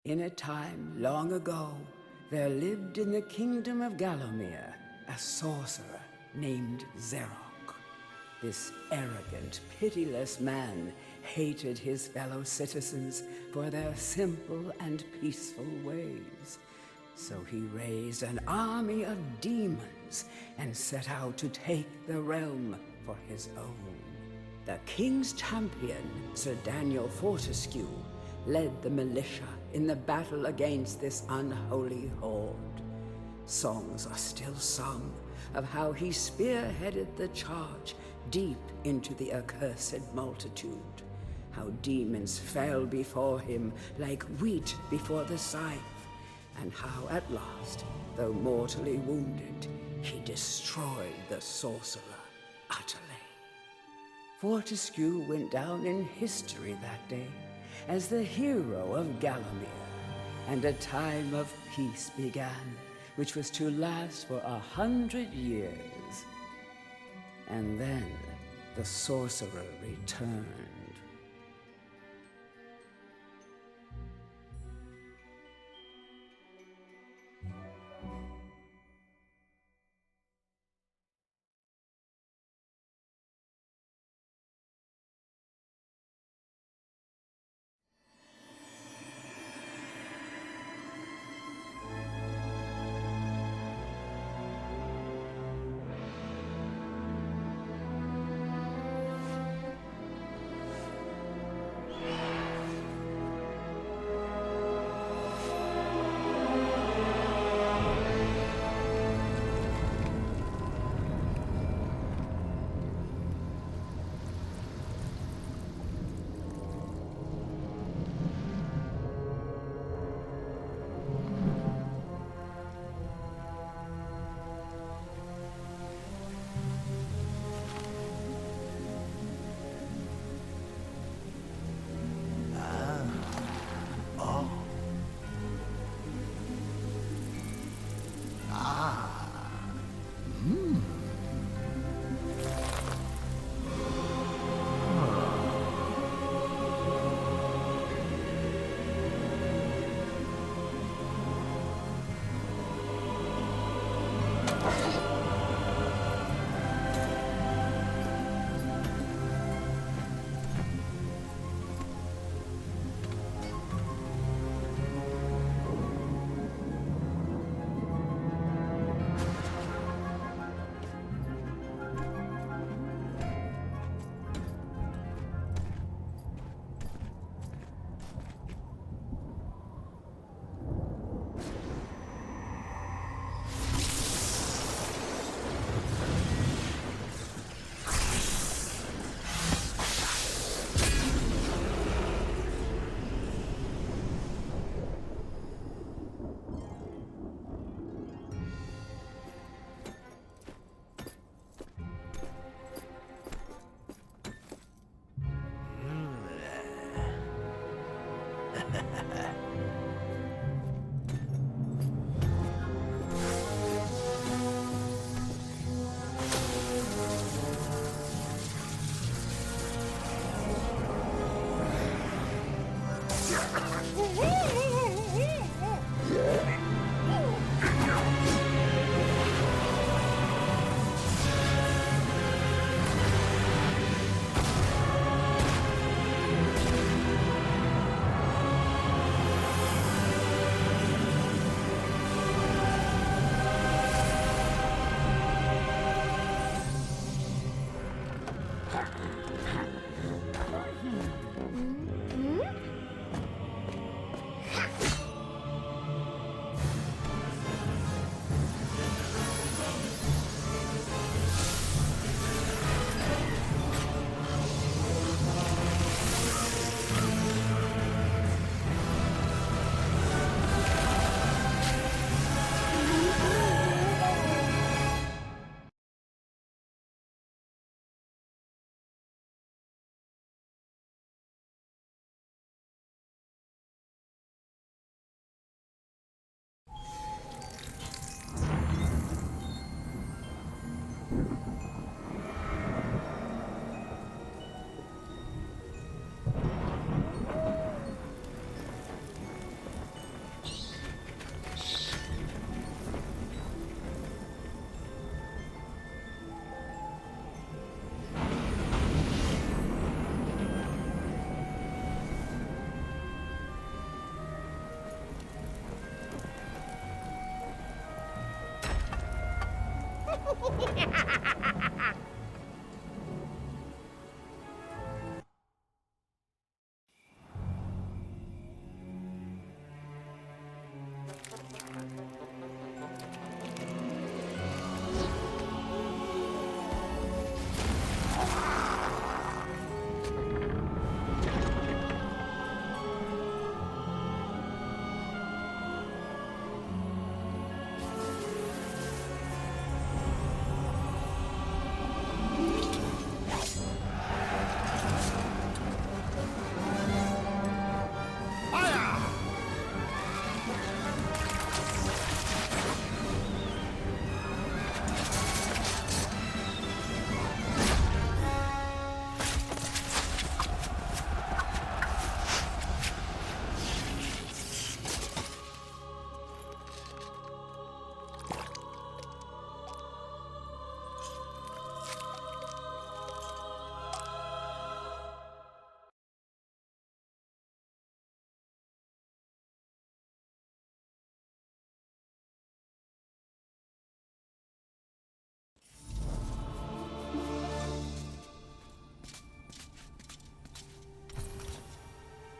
In a time long ago, there lived in the kingdom of Gallowmere a sorcerer named Zerok. This arrogant, pitiless man hated his fellow citizens for their simple and peaceful ways. So he raised an army of demons and set out to take the realm for his own. The king's champion, Sir Daniel Fortescue, led the militia in the battle against this unholy horde. Songs are still sung of how he spearheaded the charge deep into the accursed multitude, how demons fell before him like wheat before the scythe, and how at last, though mortally wounded, he destroyed the sorcerer utterly. Fortescue went down in history that day as the hero of Gallowmere, and a time of peace began, which was to last for 100 years. And then the sorcerer returned.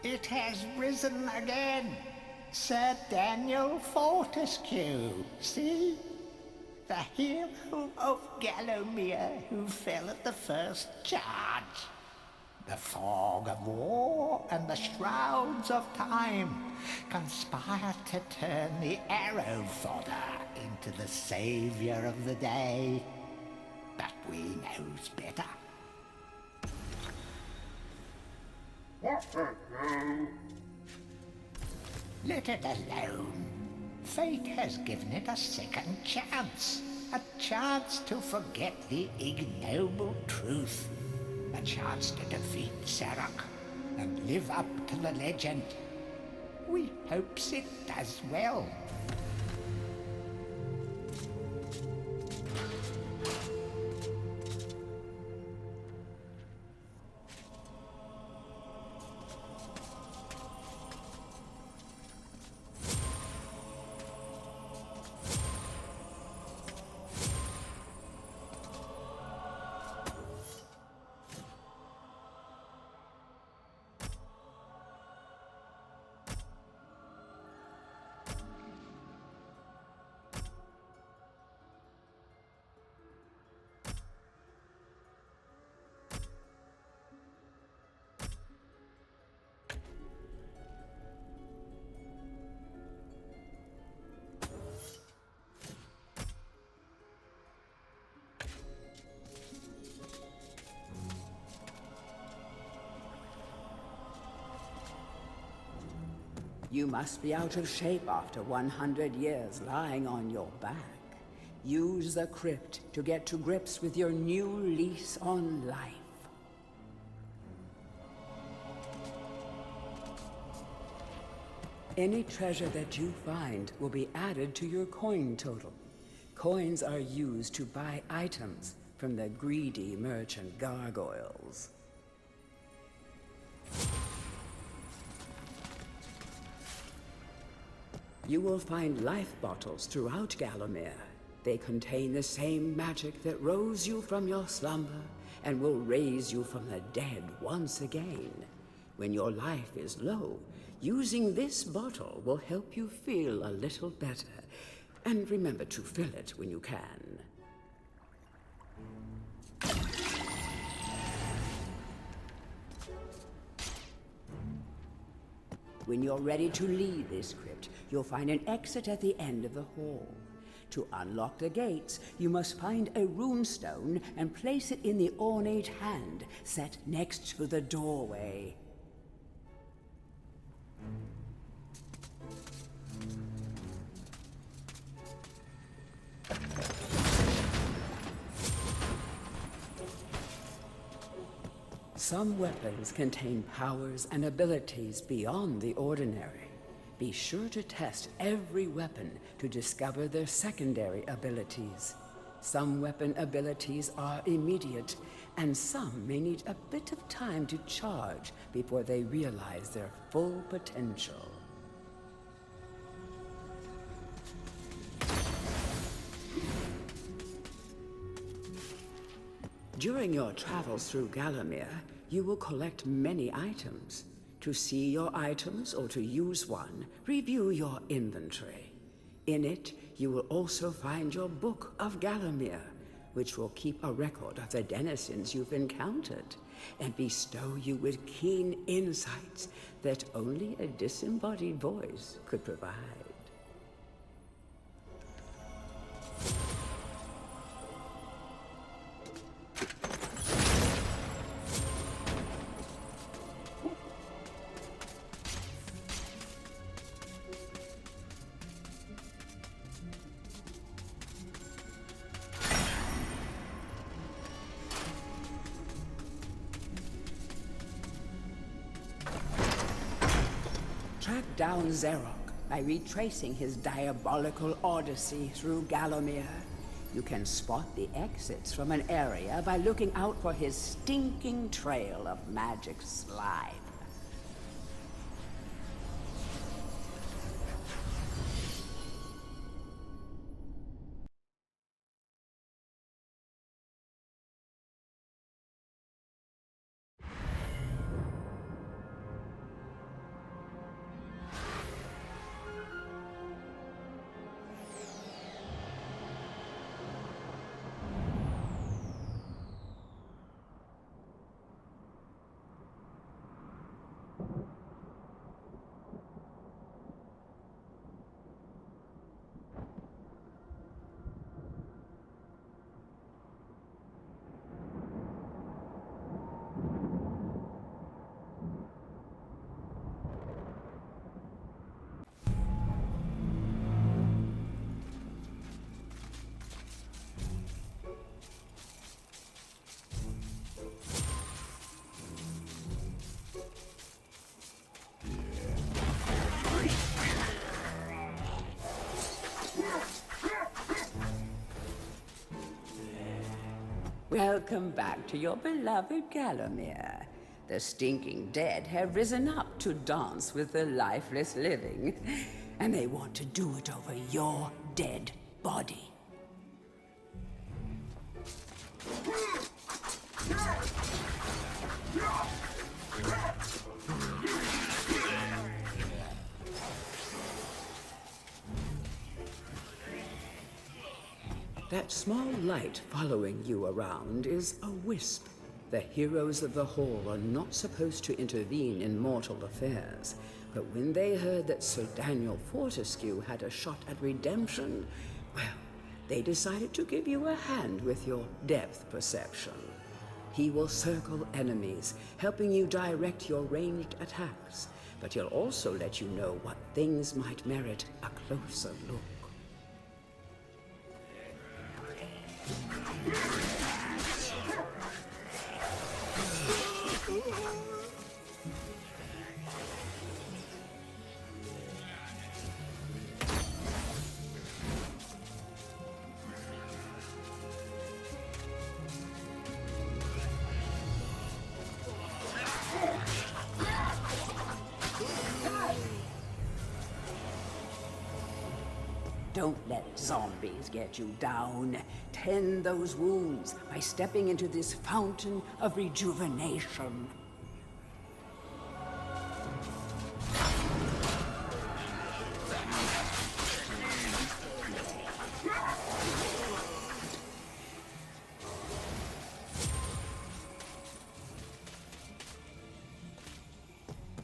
It has risen again. Sir Daniel Fortescue, see? The hero of Gallowmere who fell at the first charge. The fog of war and the shrouds of time conspire to turn the arrow fodder into the saviour of the day. But we knows better. Let it alone. Fate has given it a second chance. A chance to forget the ignoble truth. A chance to defeat Zarok and live up to the legend. We hopes it does well. You must be out of shape after 100 years lying on your back. Use the crypt to get to grips with your new lease on life. Any treasure that you find will be added to your coin total. Coins are used to buy items from the greedy merchant gargoyles. You will find life bottles throughout Gallowmere. They contain the same magic that rose you from your slumber and will raise you from the dead once again. When your life is low, using this bottle will help you feel a little better. And remember to fill it when you can. When you're ready to leave this crypt, you'll find an exit at the end of the hall. To unlock the gates, you must find a runestone and place it in the ornate hand set next to the doorway. Some weapons contain powers and abilities beyond the ordinary. Be sure to test every weapon to discover their secondary abilities. Some weapon abilities are immediate, and some may need a bit of time to charge before they realize their full potential. During your travels through Gallowmere, you will collect many items. To see your items or to use one, review your inventory. In it, you will also find your Book of Gallowmere, which will keep a record of the denizens you've encountered and bestow you with keen insights that only a disembodied voice could provide. Track down Xerok by retracing his diabolical odyssey through Gallowmere. You can spot the exits from an area by looking out for his stinking trail of magic slime. Welcome back to your beloved Gallowmere. The stinking dead have risen up to dance with the lifeless living, and they want to do it over your dead body. That small light following you around is a wisp. The heroes of the Hall are not supposed to intervene in mortal affairs, but when they heard that Sir Daniel Fortescue had a shot at redemption, well, they decided to give you a hand with your depth perception. He will circle enemies, helping you direct your ranged attacks, but he'll also let you know what things might merit a closer look. Don't let zombies get you down. Tend those wounds by stepping into this fountain of rejuvenation.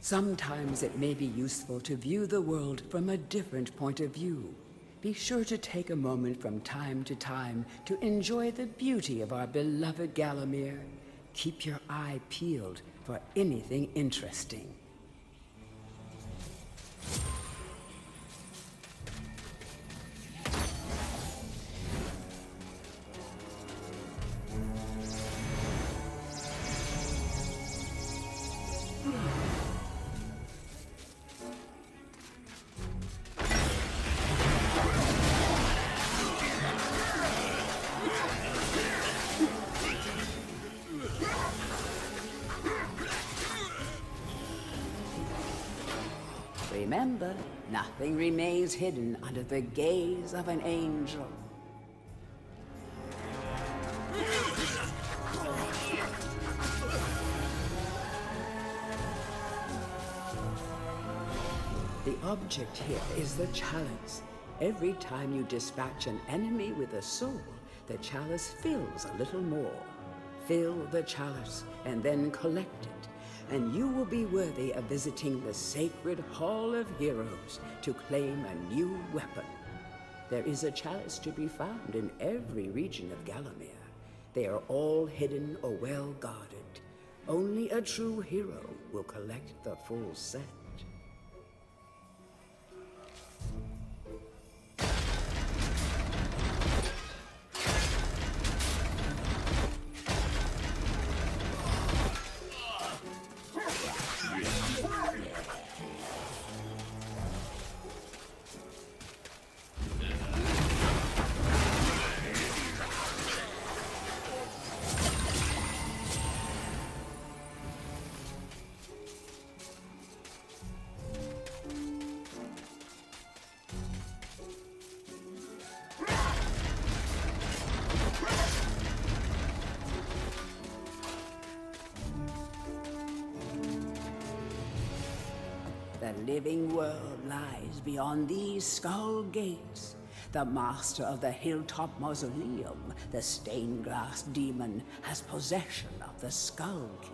Sometimes it may be useful to view the world from a different point of view. Be sure to take a moment from time to time to enjoy the beauty of our beloved Gallowmere. Keep your eye peeled for anything interesting. Remember, nothing remains hidden under the gaze of an angel. object here is the chalice. Every time you dispatch an enemy with a soul, the chalice fills a little more. Fill the chalice and then collect it, and you will be worthy of visiting the sacred Hall of Heroes to claim a new weapon. There is a chalice to be found in every region of Gallowmere. They are all hidden or well guarded. Only a true hero will collect the full set. The living world lies beyond these skull gates. The master of the hilltop mausoleum, the stained glass demon, has possession of the skull key.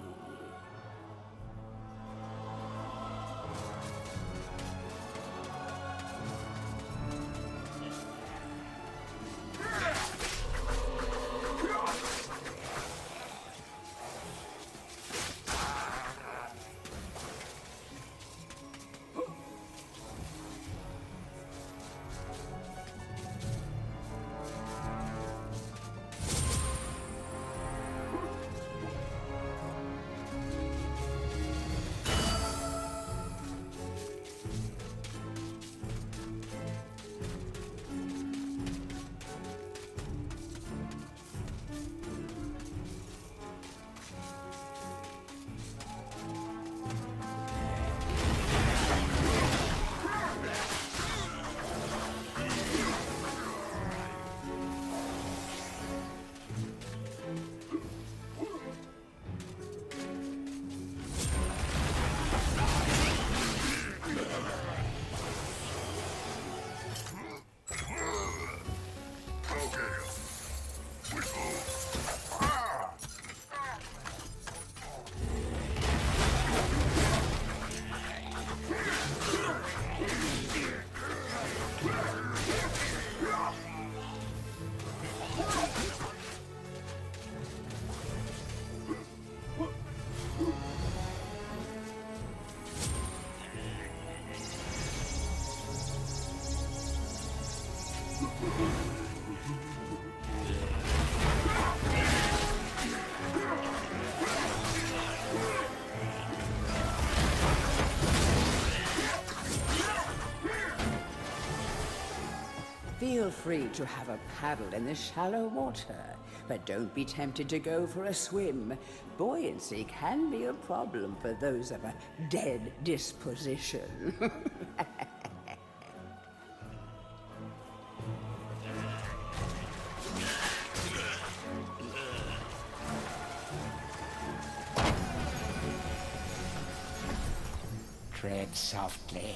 Feel free to have a paddle in the shallow water, but don't be tempted to go for a swim. Buoyancy can be a problem for those of a dead disposition. Tread softly.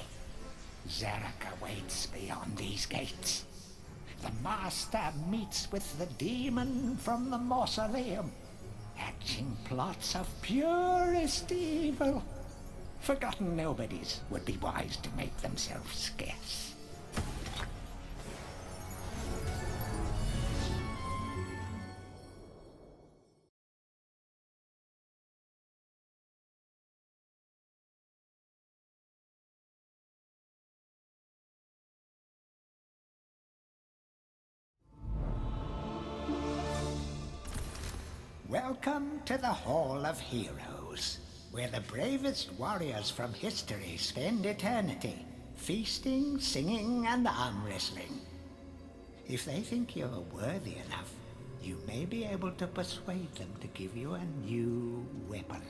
Zarek awaits beyond these gates. The Master meets with the demon from the mausoleum, hatching plots of purest evil. Forgotten nobodies would be wise to make themselves scarce. Welcome to the Hall of Heroes, where the bravest warriors from history spend eternity, feasting, singing, and arm wrestling. If they think you're worthy enough, you may be able to persuade them to give you a new weapon.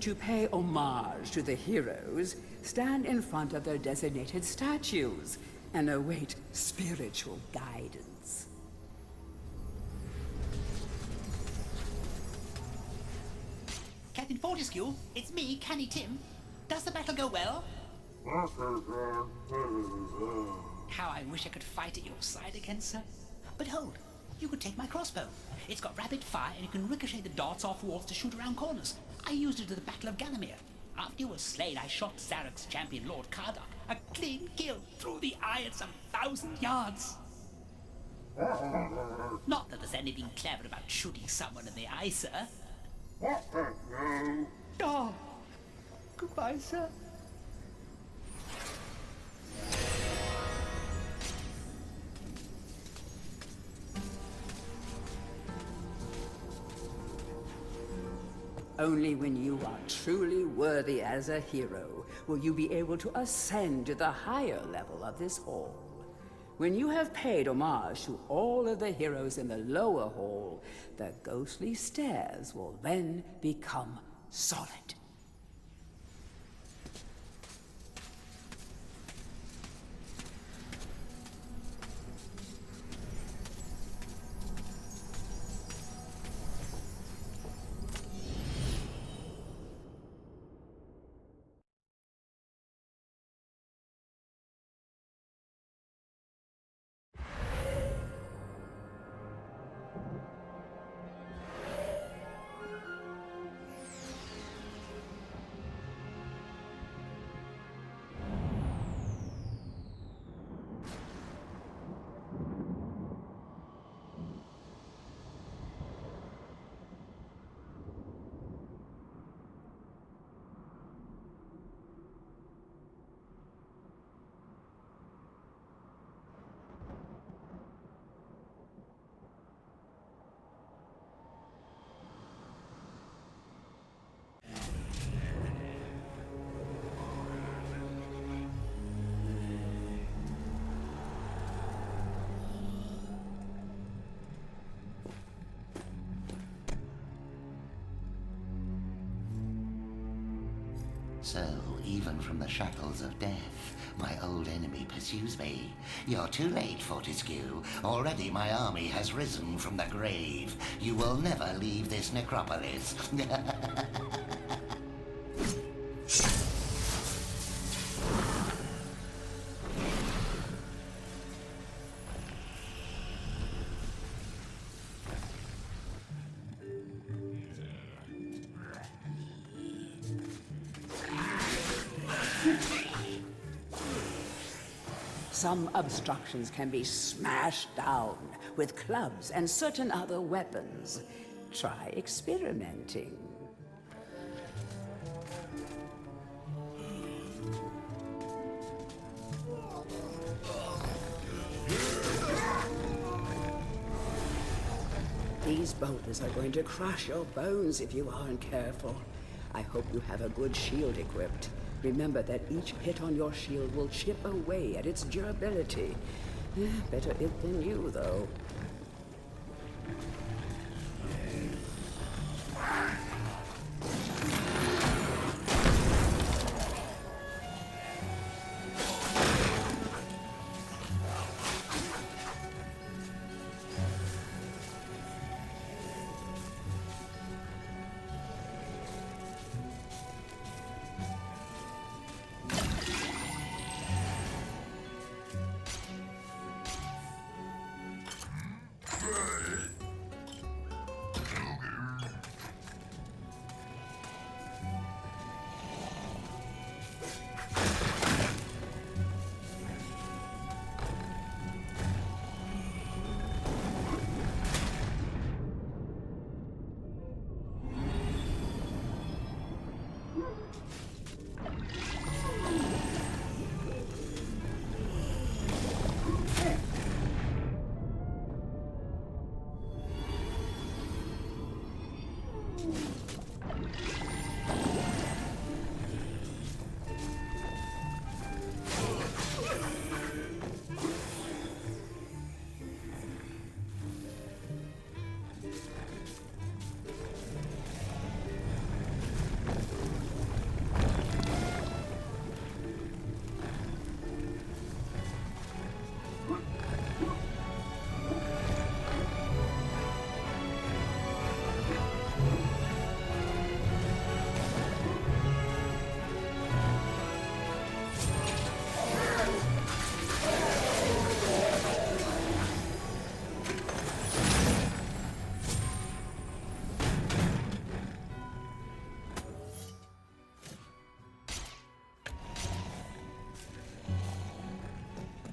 To pay homage to the heroes, stand in front of their designated statues. and await spiritual guidance. Captain Fortescue, it's me, Canny Tim. Does the battle go well? How I wish I could fight at your side again, sir. But hold, you could take my crossbow. It's got rapid fire and you can ricochet the darts off walls to shoot around corners. I used it at the Battle of Gallowmere. After you were slain, I shot Zarok's champion, Lord Kardok. A clean kill through the eye at some 1,000 yards. Not that there's anything clever about shooting someone in the eye, sir. Oh, goodbye, sir. Only when you are truly worthy as a hero will you be able to ascend to the higher level of this hall. When you have paid homage to all of the heroes in the lower hall, the ghostly stairs will then become solid. So, even from the shackles of death, my old enemy pursues me. You're too late, Fortescue. Already my army has risen from the grave. You will never leave this necropolis. Some obstructions can be smashed down with clubs and certain other weapons. Try experimenting. These boulders are going to crush your bones if you aren't careful. I hope you have a good shield equipped. Remember that each hit on your shield will chip away at its durability. Better it than you, though.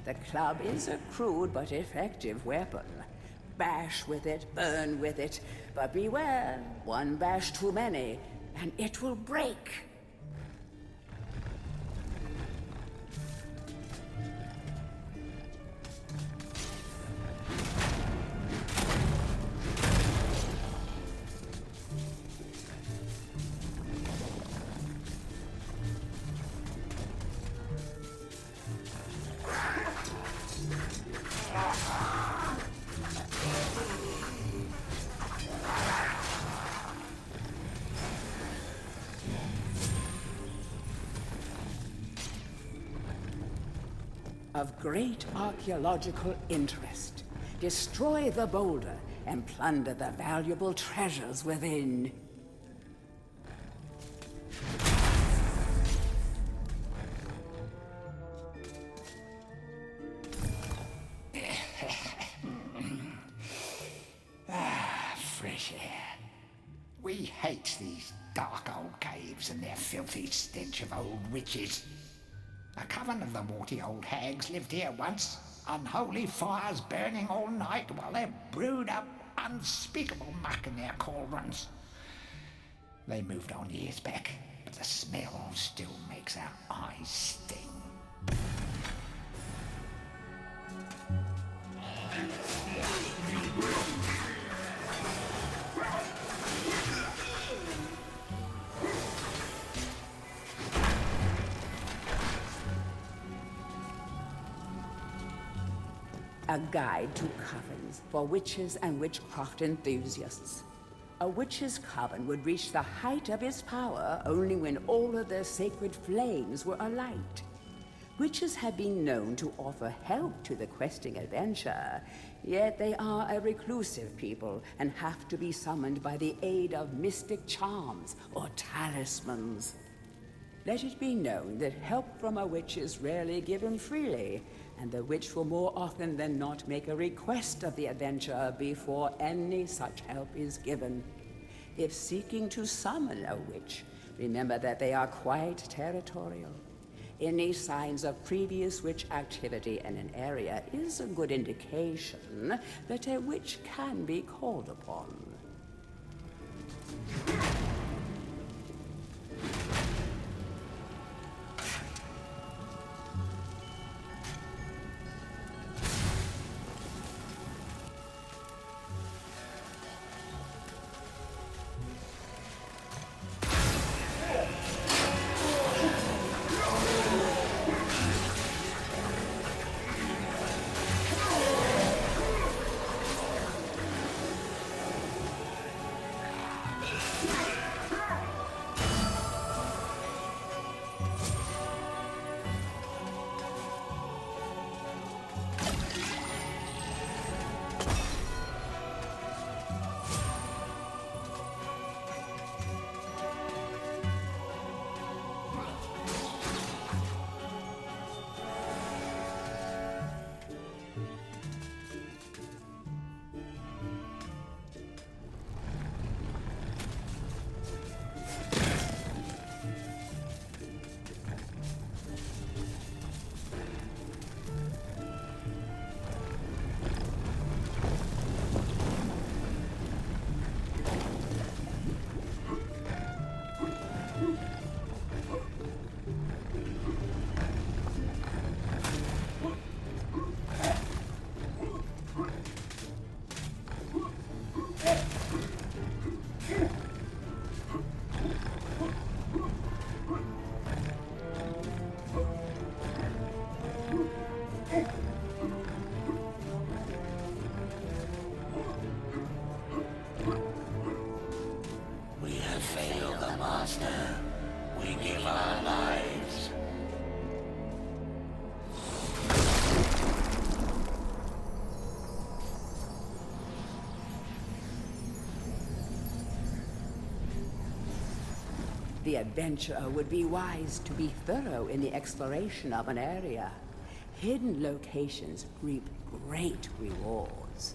The club is a crude but effective weapon. Bash with it, burn with it, but beware, one bash too many, and it will break. Of great archaeological interest. Destroy the boulder and plunder the valuable treasures within. Fresh air. We hate these dark old caves and their filthy stench of old witches. A coven of the warty old hags lived here once, unholy fires burning all night while they brewed up unspeakable muck in their cauldrons. They moved on years back, but the smell still makes our eyes sting. A guide to covens for witches and witchcraft enthusiasts. A witch's coven would reach the height of its power only when all of their sacred flames were alight. Witches have been known to offer help to the questing adventurer, yet they are a reclusive people and have to be summoned by the aid of mystic charms or talismans. Let it be known that help from a witch is rarely given freely, and the witch will more often than not make a request of the adventurer before any such help is given. If seeking to summon a witch, remember that they are quite territorial. Any signs of previous witch activity in an area is a good indication that a witch can be called upon. The adventurer would be wise to be thorough in the exploration of an area. Hidden locations reap great rewards.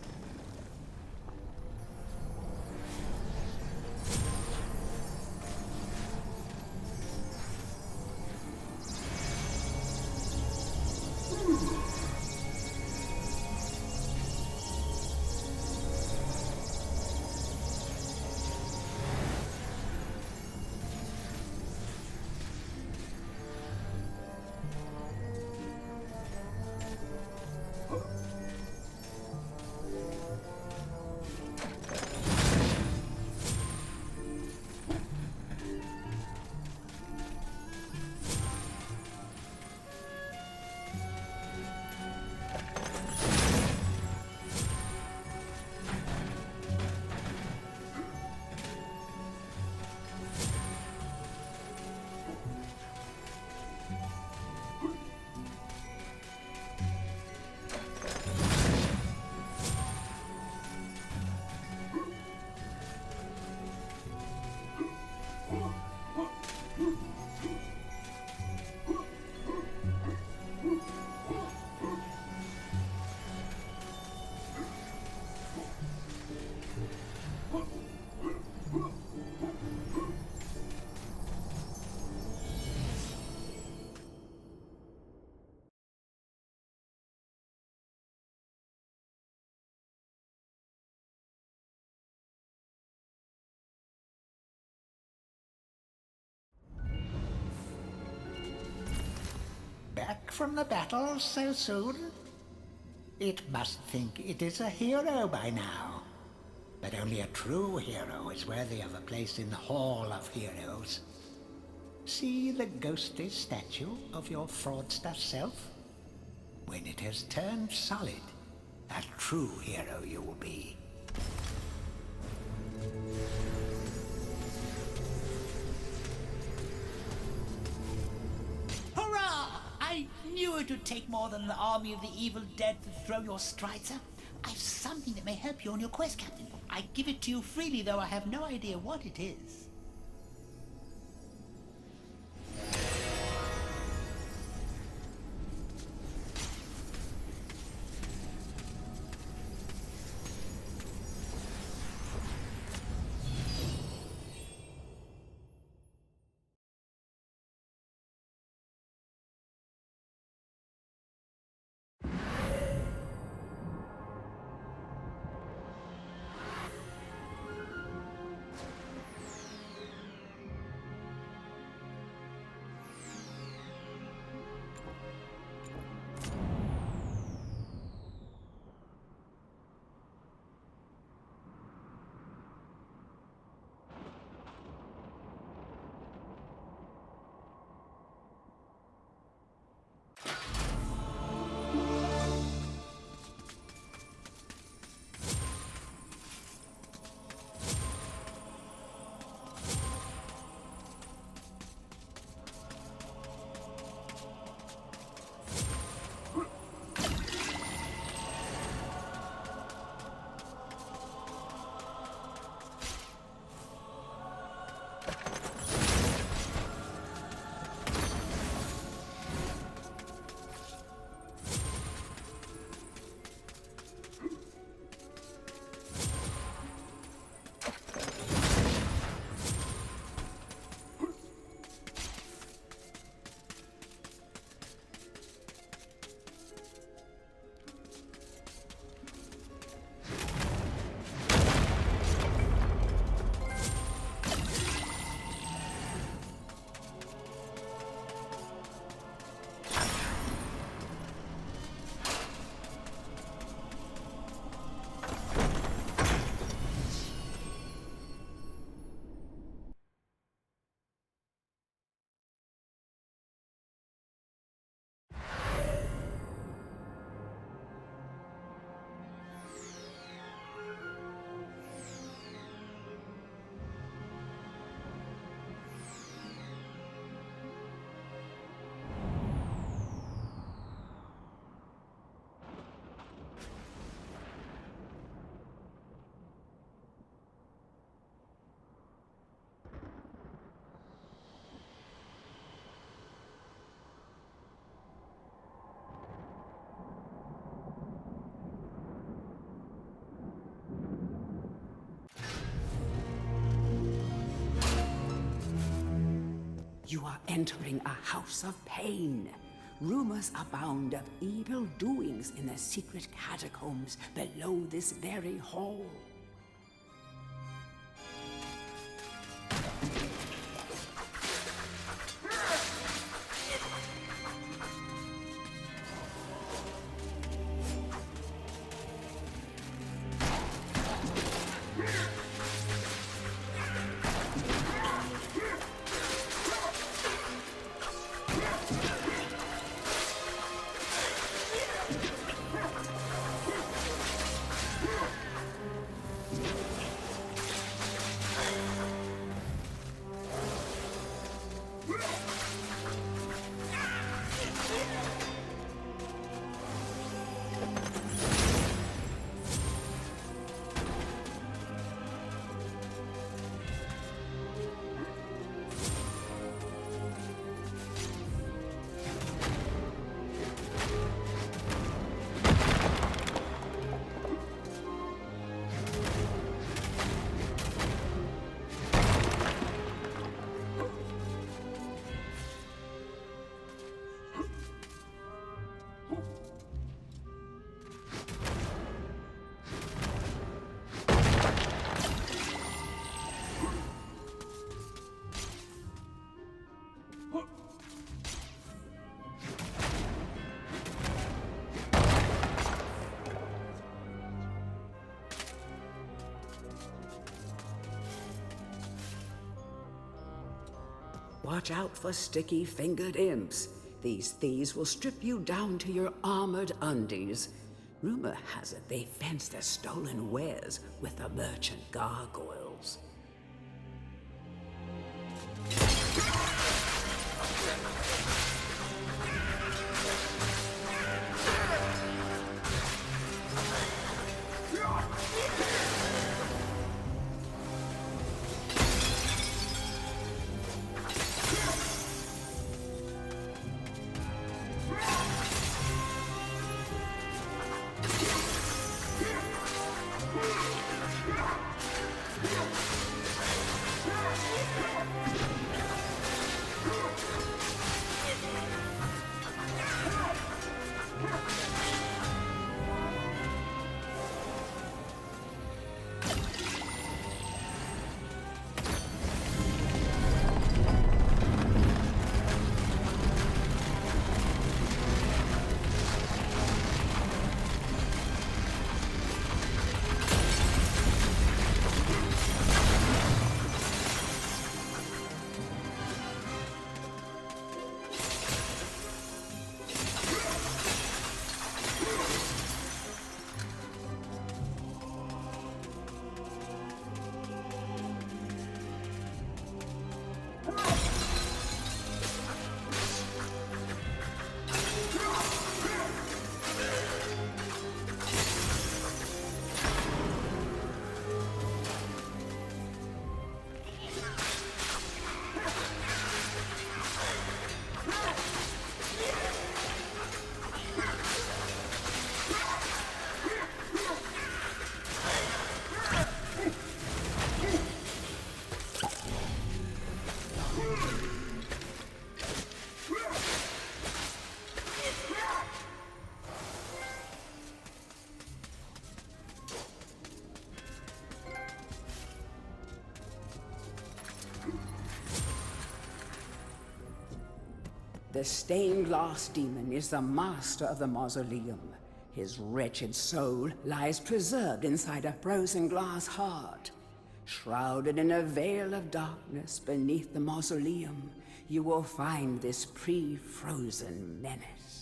back from the battle so soon? It must think it is a hero by now. But only a true hero is worthy of a place in the Hall of Heroes. See the ghostly statue of your fraudster self? When it has turned solid, a true hero you will be. Hurrah! I knew it would take more than the army of the evil dead to throw your strider. I've something that may help you on your quest, Captain. I give it to you freely, though I have no idea what it is. You are entering a house of pain. Rumors abound of evil doings in the secret catacombs below this very hall. Watch out for sticky-fingered imps. These thieves will strip you down to your armored undies. Rumor has it they fence their stolen wares with the merchant gargoyles. The stained glass demon is the master of the mausoleum. His wretched soul lies preserved inside a frozen glass heart. Shrouded in a veil of darkness beneath the mausoleum, you will find this pre-frozen menace.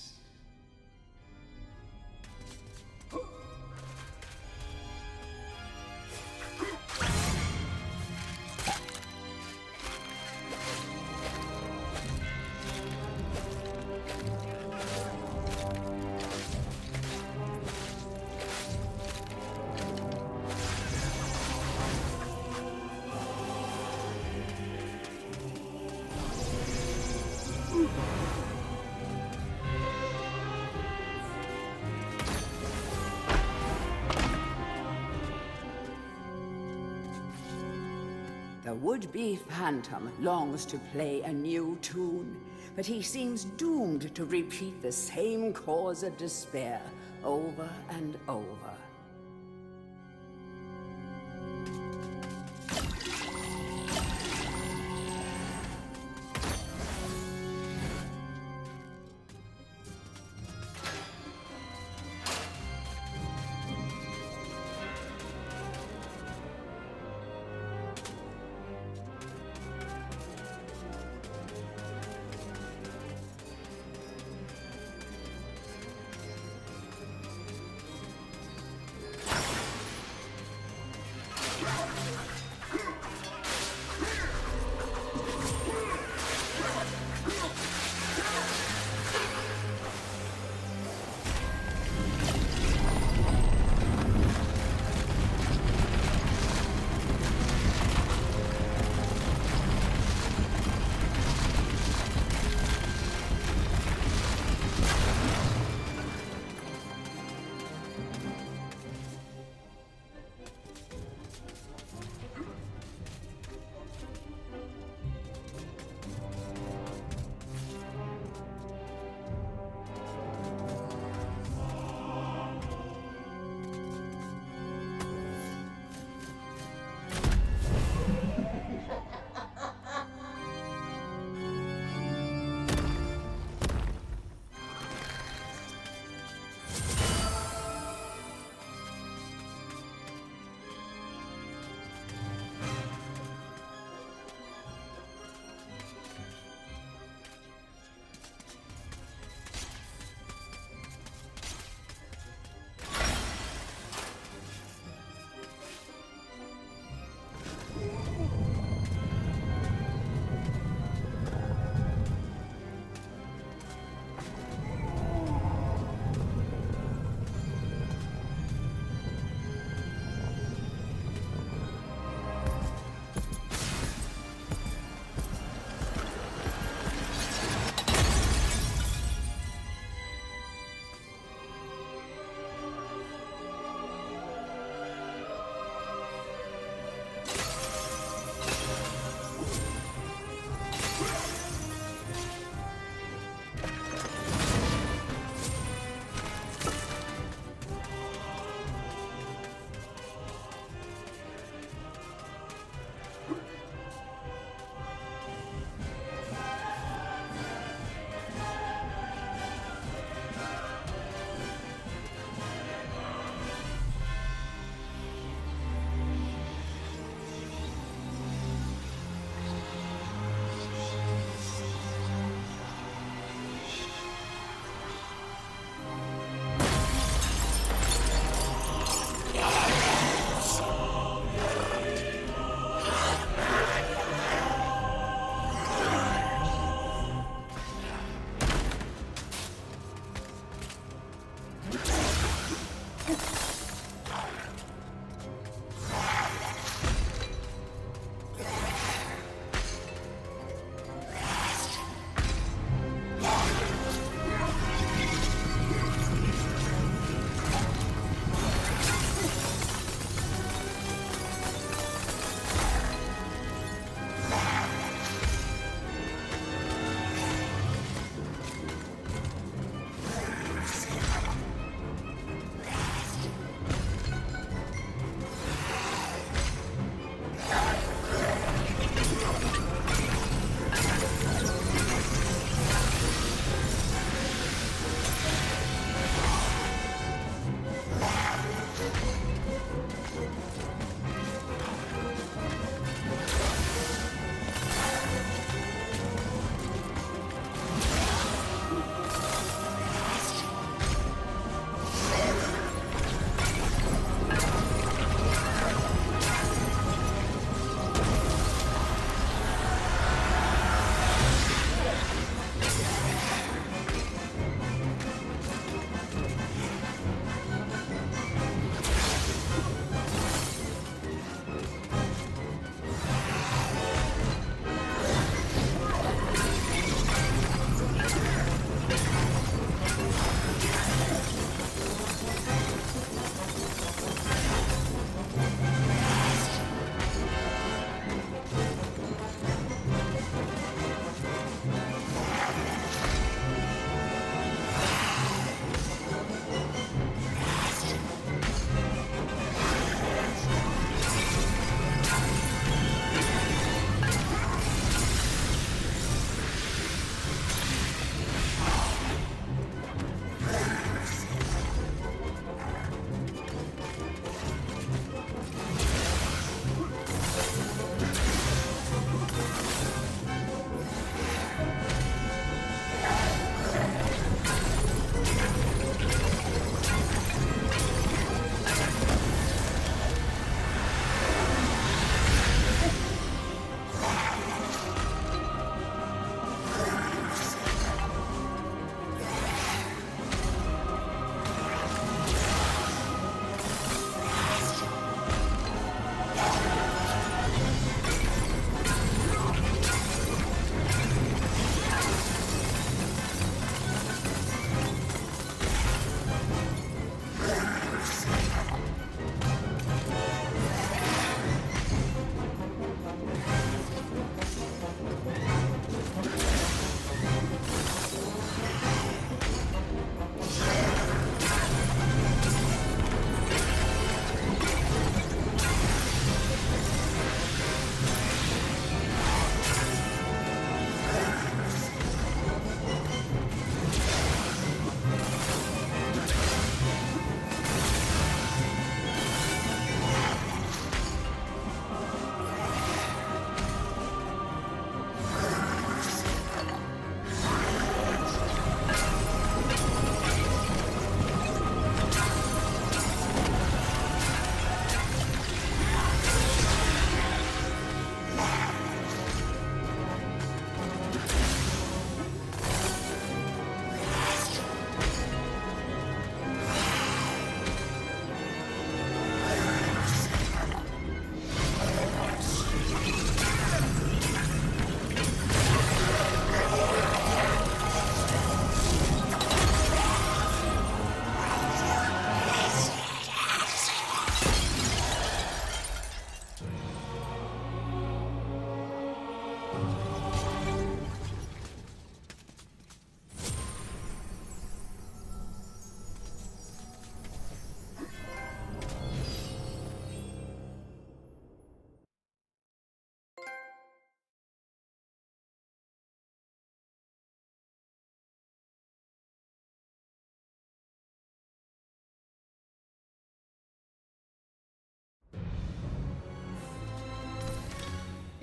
The would-be phantom longs to play a new tune, but he seems doomed to repeat the same cause of despair over and over.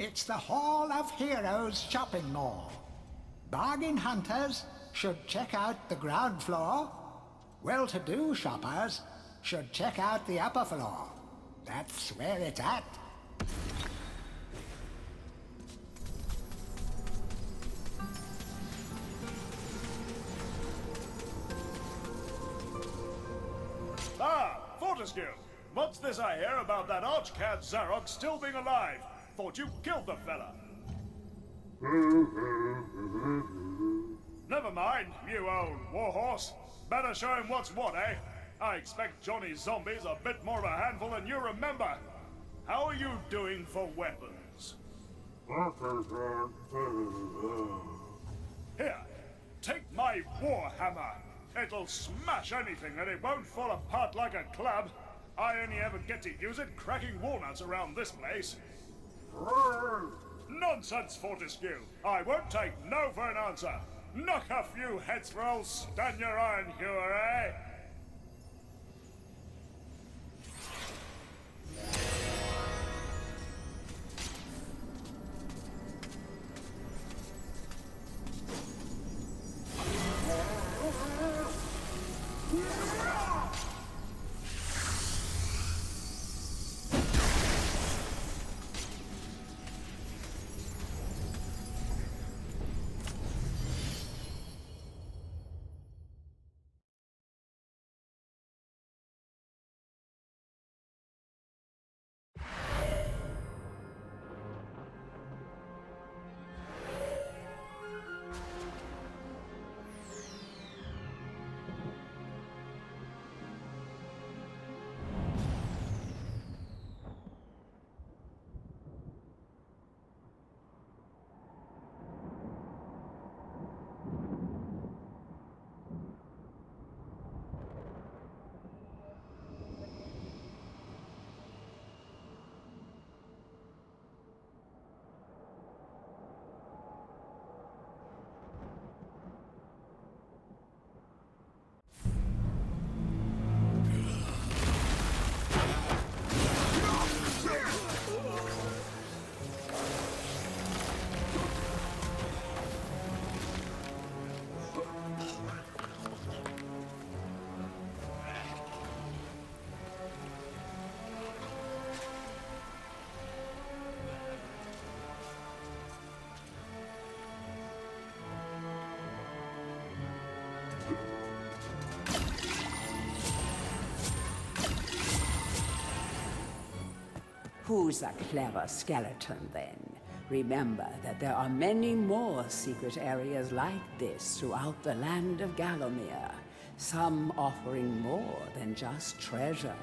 It's the Hall of Heroes shopping mall. Bargain hunters should check out the ground floor. Well-to-do shoppers should check out the upper floor. That's where it's at. Ah, Fortescue! What's this I hear about that archcad Zarok still being alive? Thought you killed the fella. Never mind, you old warhorse. Better show him what's what, eh? I expect Johnny's zombies a bit more of a handful than you remember. How are you doing for weapons? Here, take my warhammer. It'll smash anything and it won't fall apart like a club. I only ever get to use it cracking walnuts around this place. Nonsense, Fortescue. I won't take no for an answer. Knock a few heads for old Stan your iron hewer, eh? Who's a clever skeleton, then? Remember that there are many more secret areas like this throughout the land of Gallowmere, some offering more than just treasure.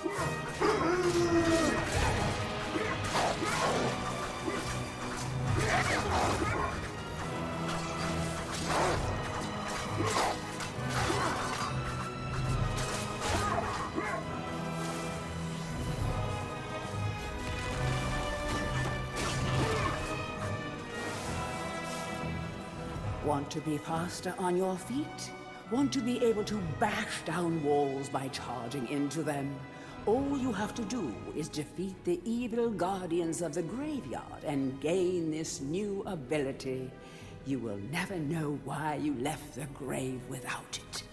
Want to be faster on your feet? Want to be able to bash down walls by charging into them? All you have to do is defeat the evil guardians of the graveyard and gain this new ability. You will never know why you left the grave without it.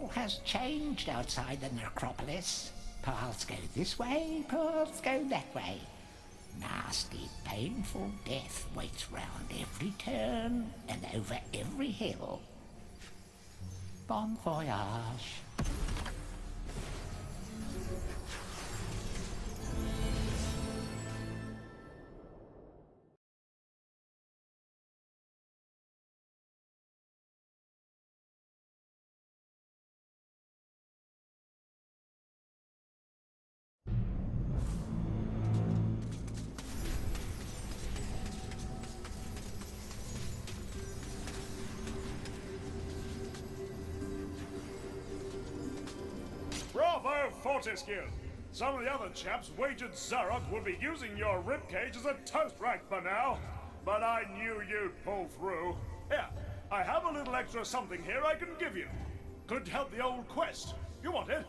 all has changed outside the necropolis. Paths go this way, paths go that way. Nasty, painful death waits round every turn and over every hill. Bon voyage. Bravo, Fortescue! Some of the other chaps wagered Zarok would be using your ribcage as a toast rack for now. But I knew you'd pull through. Here, I have a little extra something here I can give you. Could help the old quest. You want it?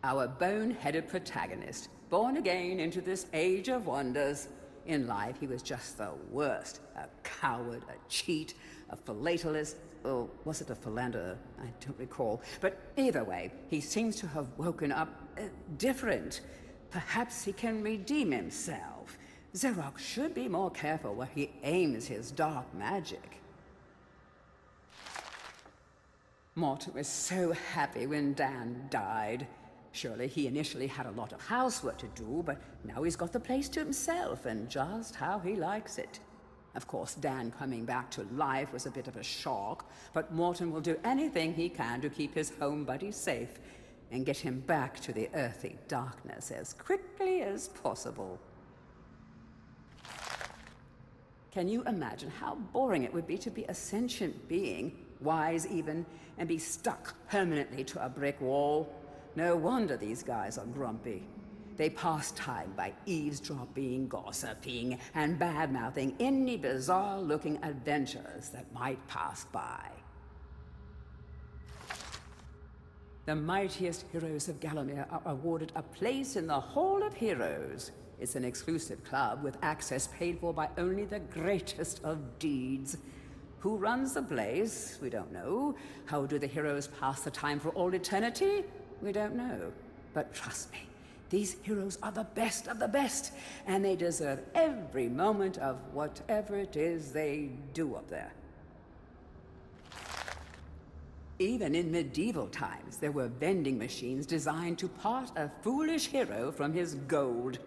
Our bone-headed protagonist, born again into this age of wonders. In life, he was just the worst. A coward, a cheat, a philatelist, or was it a philanderer? I don't recall. But either way, he seems to have woken up different. Perhaps he can redeem himself. Zarok should be more careful where he aims his dark magic. Morton was so happy when Dan died. Surely he initially had a lot of housework to do, but now he's got the place to himself and just how he likes it. Of course, Dan coming back to life was a bit of a shock, but Morton will do anything he can to keep his home buddy safe and get him back to the earthy darkness as quickly as possible. Can you imagine how boring it would be to be a sentient being, wise even, and be stuck permanently to a brick wall? No wonder these guys are grumpy. They pass time by eavesdropping, gossiping, and bad-mouthing any bizarre-looking adventurers that might pass by. The mightiest heroes of Gallowmere are awarded a place in the Hall of Heroes. It's an exclusive club with access paid for by only the greatest of deeds. Who runs the place? We don't know. How do the heroes pass the time for all eternity? We don't know. But trust me, these heroes are the best of the best, and they deserve every moment of whatever it is they do up there. Even in medieval times, there were vending machines designed to part a foolish hero from his gold.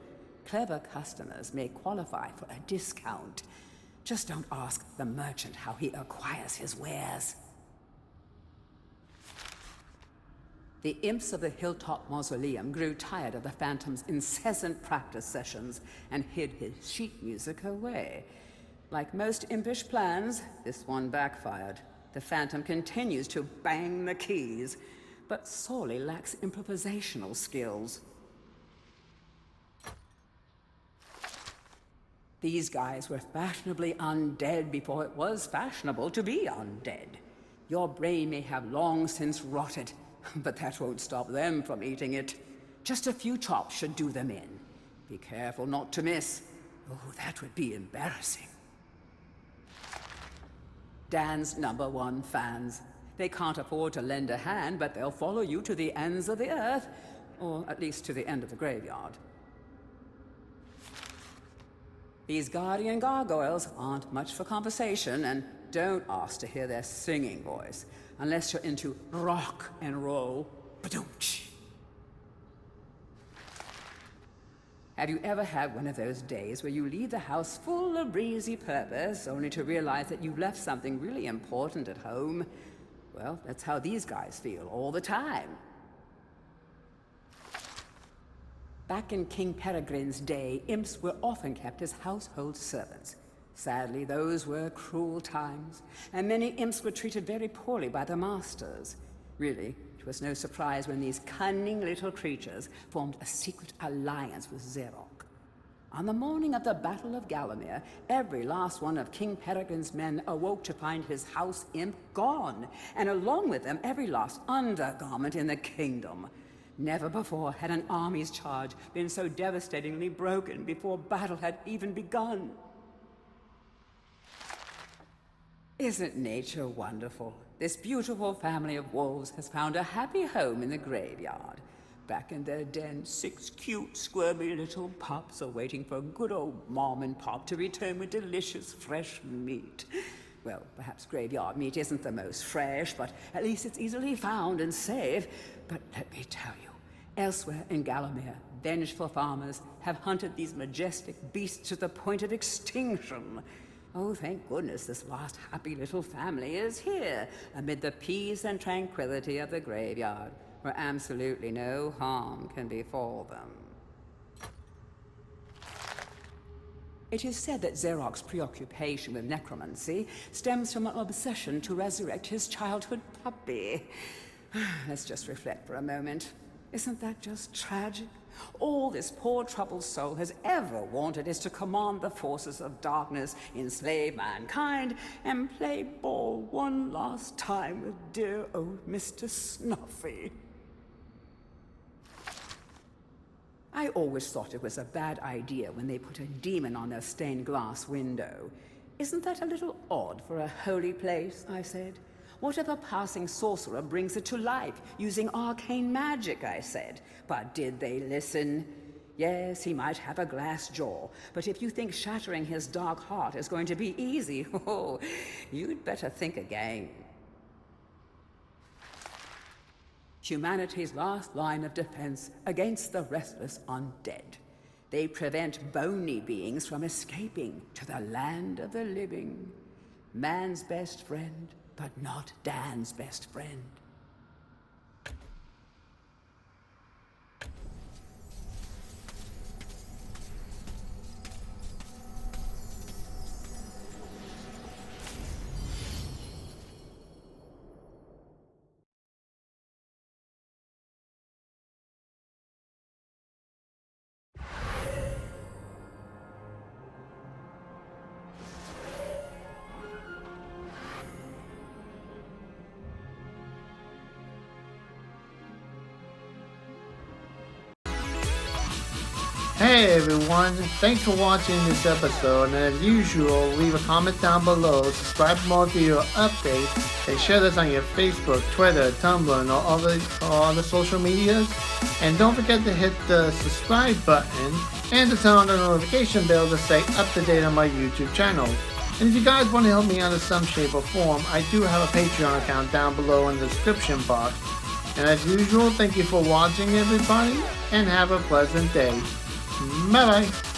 Clever customers may qualify for a discount. Just don't ask the merchant how he acquires his wares. The imps of the Hilltop Mausoleum grew tired of the Phantom's incessant practice sessions and hid his sheet music away. Like most impish plans, this one backfired. The Phantom continues to bang the keys, but sorely lacks improvisational skills. These guys were fashionably undead before it was fashionable to be undead. Your brain may have long since rotted, but that won't stop them from eating it. Just a few chops should do them in. Be careful not to miss. Oh, that would be embarrassing. Dan's #1 fans. They can't afford to lend a hand, but they'll follow you to the ends of the earth, or at least to the end of the graveyard. These guardian gargoyles aren't much for conversation, and don't ask to hear their singing voice, unless you're into rock and roll. Ba-doom-tsh. Have you ever had one of those days where you leave the house full of breezy purpose, only to realize that you left something really important at home? Well, that's how these guys feel all the time. Back in King Peregrine's day, imps were often kept as household servants. Sadly, those were cruel times, and many imps were treated very poorly by their masters. Really, it was no surprise when these cunning little creatures formed a secret alliance with Zarok. On the morning of the Battle of Gallowmere, every last one of King Peregrine's men awoke to find his house imp gone, and along with them every last undergarment in the kingdom. Never before had an army's charge been so devastatingly broken before battle had even begun. Isn't nature wonderful? This beautiful family of wolves has found a happy home in the graveyard. Back in their den, 6 cute, squirmy little pups are waiting for good old Mom and Pop to return with delicious, fresh meat. Well, perhaps graveyard meat isn't the most fresh, but at least it's easily found and safe. But let me tell you, elsewhere in Gallowmere, vengeful farmers have hunted these majestic beasts to the point of extinction. Oh, thank goodness this last happy little family is here, amid the peace and tranquility of the graveyard, where absolutely no harm can befall them. It is said that Zerok's preoccupation with necromancy stems from an obsession to resurrect his childhood puppy. Let's just reflect for a moment. Isn't that just tragic? All this poor troubled soul has ever wanted is to command the forces of darkness, enslave mankind, and play ball one last time with dear old Mr. Snuffy. I always thought it was a bad idea when they put a demon on a stained glass window. Isn't that a little odd for a holy place? I said. What if a passing sorcerer brings it to life using arcane magic? I said. But did they listen? Yes, he might have a glass jaw, but if you think shattering his dark heart is going to be easy, oh, you'd better think again. Humanity's last line of defense against the restless undead. They prevent bony beings from escaping to the land of the living. Man's best friend, but not Dan's best friend. Hey everyone, thanks for watching this episode, and as usual, leave a comment down below, subscribe for more video updates, and share this on your Facebook, Twitter, Tumblr, and all other social medias. And don't forget to hit the subscribe button and to turn on the notification bell to stay up to date on my YouTube channel. And if you guys want to help me out in some shape or form, I do have a Patreon account down below in the description box. And as usual, thank you for watching everybody, and have a pleasant day. Bye bye.